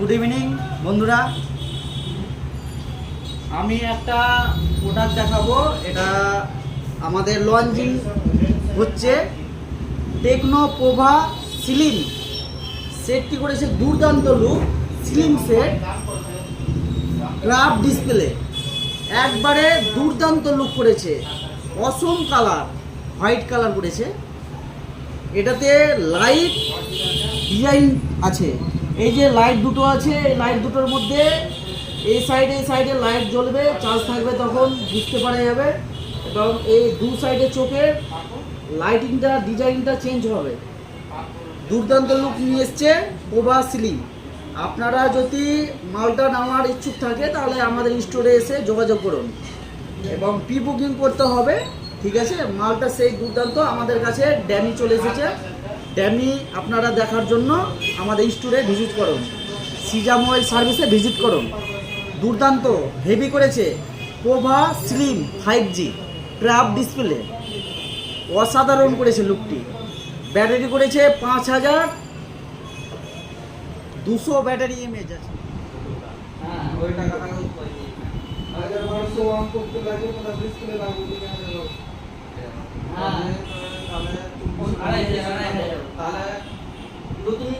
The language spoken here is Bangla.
গুড ইভিনিং বন্ধুরা, আমি একটা প্রোডাক্ট দেখাবো। এটা আমাদের লঞ্চিং হচ্ছে টেকনো পোভা স্লিম সেটটি করেছে দুর্দান্ত look. Slim set club display একবারে দুর্দান্ত লুক করেছে। অসম কালার, হোয়াইট কালার করেছে। এটাতে লাইট ডিজাইন আছে। এই যে লাইট দুটো আছে, এই লাইট দুটোর মধ্যে এই সাইডে লাইট জ্বলবে, চার্জ থাকবে তখন বুঝতে পারা যাবে। এবং এই দু সাইডে চোখের লাইটিংটা ডিজাইনটা চেঞ্জ হবে। দুর্দান্ত লুক নিয়ে এসছে পোভা স্লিম। আপনারা যদি মালটা নেওয়ার ইচ্ছুক থাকে তাহলে আমাদের স্টোরে এসে যোগাযোগ করুন এবং প্রি বুকিং করতে হবে, ঠিক আছে। মালটা সেই দুর্দান্ত। আমাদের কাছে ড্যামি চলে এসেছে। ড্যামি আপনারা দেখার জন্য আমাদের স্টোরে ভিজিট করুন, সিজা মোবাইল সার্ভিসে ভিজিট করুন। দুর্দান্ত হেভি করেছে Pova slim 5G crab display, অসাধারণ করেছে লুকটি। ব্যাটারি করেছে 5200 ব্যাটারি এমএএইচ আছে। হ্যাঁ, ওই টাকা নতুন